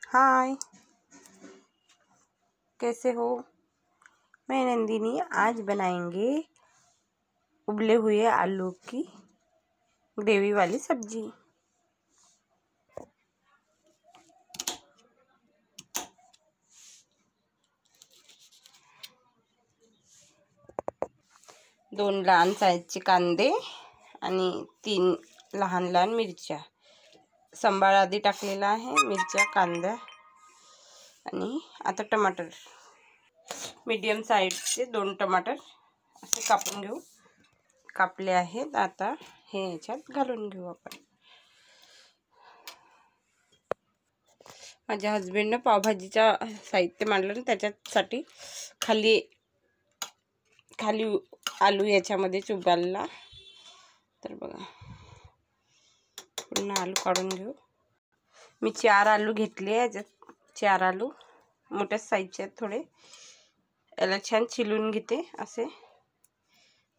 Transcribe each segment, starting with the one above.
हाय, कैसे हो? मैं नंदिनी। आज बनाएंगे उबले हुए आलू की ग्रेवी वाली सब्जी। दोन लहान साईजचे कांदे आणि 3 लहान लहान मिरच्या संभार आधी टाकलेला आहे। मिरच्या, कांदा आणि आता टमाटर, मीडियम साईजचे 2 टमाटर असे कापून घेऊ। कापले आहेत। आता हे याच्यात घालून घेऊ आपण। माझ्या हस्बंडने पावभाजीचा साहित्य मांडलं, त्याच्यासाठी खाली आलू याच्यामध्ये उबालला। तर बघा, पूर्ण आलू काढून घेऊ। मी 4 आलू घेतले आहे। 4 आलू मोठ्या साईजचे आहेत थोडे। याला छान चिलून घेते। असे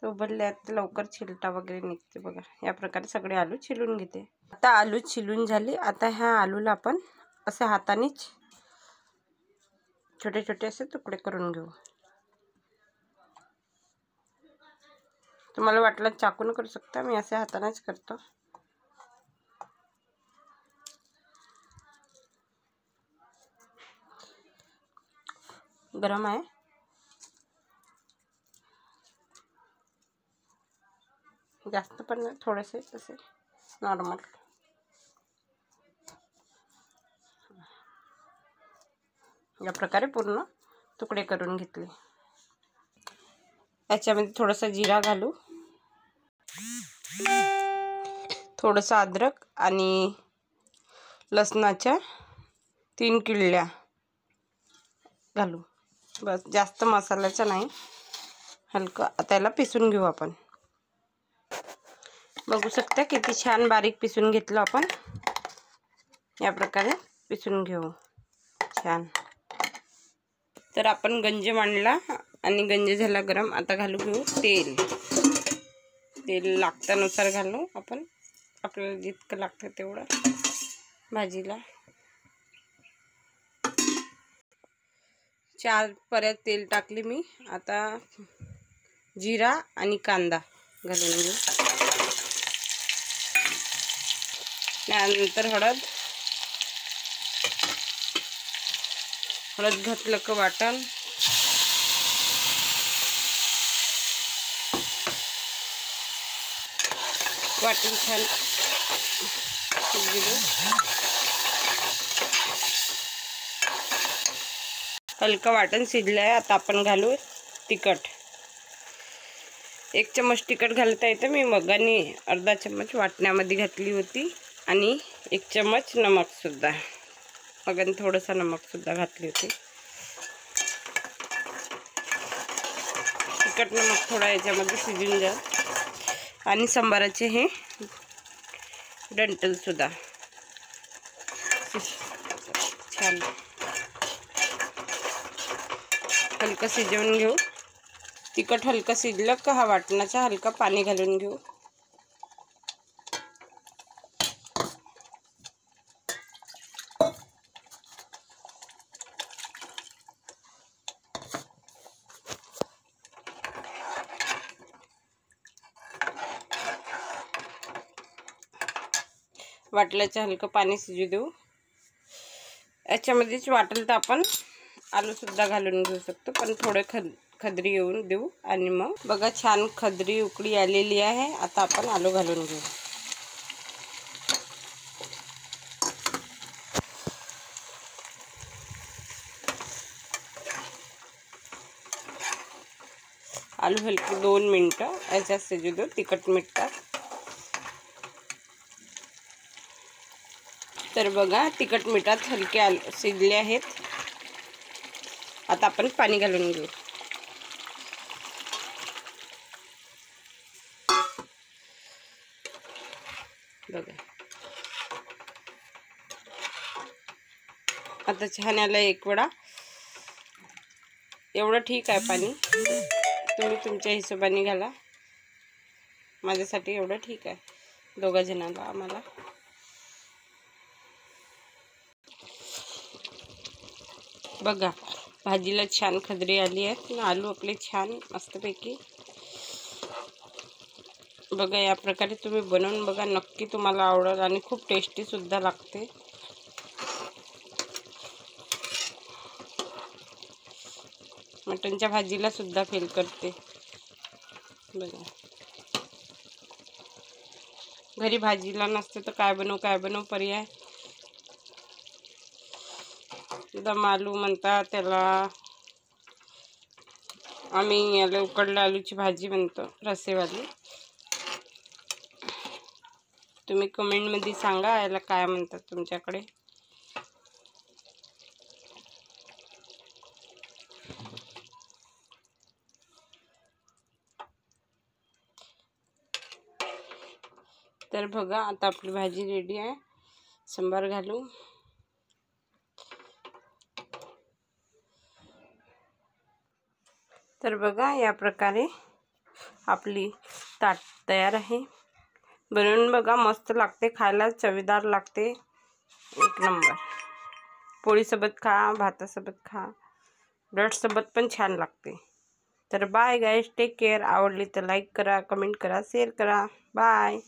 उबलल्यात लवकर चिलटा वगैरे निघते बघा। या प्रकारे सगळे आलू चिलून घेते। आता आलू चिलून झाले। आता ह्या आलूला आपण असे हातानेच छोटे छोटे असे तुकडे करून घेऊ। तुम्हाला वाटलं चाकून करू शकता, मी असे हातानेच करतो। गरम आहे। जास्त पण नाही, थोडेसे तसे नॉर्मल। या प्रकारे पूर्ण तुकडे करून घेतले। याच्यामध्ये थोडासा जिरा घालू, थोडासा अद्रक आणि लसणाच्या 3 किल्ल्या घालू। बस, जास्त मसाल्याचा नाही, हलका। आता याला पिसून घेऊ आपण। बघू शकता किती छान बारीक पिसून घेतलं आपण। या प्रकारे पिसून घेऊ छान। तर आपण गंज मांडला आणि गंज झाला गरम। आता घालू घेऊ तेल। तेल लागतानुसार घालू आपण, आपल्याला जितकं लागतं तेवढं भाजीला। 4 पर्यात तेल टाकले मी। आता जिरा आणि कांदा घालून घेऊ। त्यानंतर हळद घातलं का वाटण, वाटण छान हलका वाटण शिजलं आहे। आता आपण घालू तिखट। 1 चम्मच तिखट घालता येतं। मी मगानी अर्धा चम्मच वाटण्यामध्ये घातली होती आणि 1 चम्मच नमक सुद्धा, मगानी थोडंसं नमक सुद्धा घातली होती। तिखट नमक थोडा याच्यामध्ये शिजून जा। आणि संबाराचे हे डंठल सुद्धा छान हलका शिजवून घेऊ। तिखट हलका शिजलं का हा वाटणाचा हलका पाणी घालून घेऊ। वाटल्याचं हलकं पाणी शिजू देऊ। याच्यामध्येच वाटेल तर आपण आलू सुद्धा घालून घेऊ शकतो, पण थोडे खदरी येऊन देऊ। आणि मग बघा, छान खदरी उकळी आलेली आहे। आता आपण आलू घालून घेऊ। आलू हलके 2 मिनिटं याच्यात शिजू देऊ तिखट मीठ टाक। तर बघा, तिखट मिठात हलके आलू शिजले आहेत। आता आपण पाणी घालून घेऊ। बघा, आता छान याला 1 वडा। एवढं ठीक आहे पाणी, तुम्ही तुमच्या हिशोबाने घाला। माझ्यासाठी एवढं ठीक आहे, 2 जणांना आम्हाला। बघा भाजीला छान खदरी आली आहे. आलू आपले छान मस्तपैकी. बघा या प्रकारे तुम्ही बनवून बघा, नक्की तुम्हाला आवडेल आणि खूप टेस्टी सुद्धा लागते. मटणच्या भाजीला सुद्धा फेल करते. बघा घरी भाजीला नसते तर काय बनवू पर्याय. दम आलू म्हणतात त्याला, आम्ही याला उकडल्या आलूची भाजी म्हणतो, रस्सेवाली. तुम्ही कमेंटमध्ये सांगा याला काय म्हणतात तुमच्याकडे. तर बघा आता आपली भाजी रेडी आहे. सांबार घालू. तर बघा या प्रकारे आपली ताट तयार आहे. बनवून बघा, मस्त लागते खायला, चवीदार लागते, एक नंबर. पोळीसोबत खा, भातासोबत खा, ब्रेडसोबत पण छान लागते. तर बाय गाईज, टेक केअर. आवडली तर लाईक करा, कमेंट करा, शेअर करा. बाय.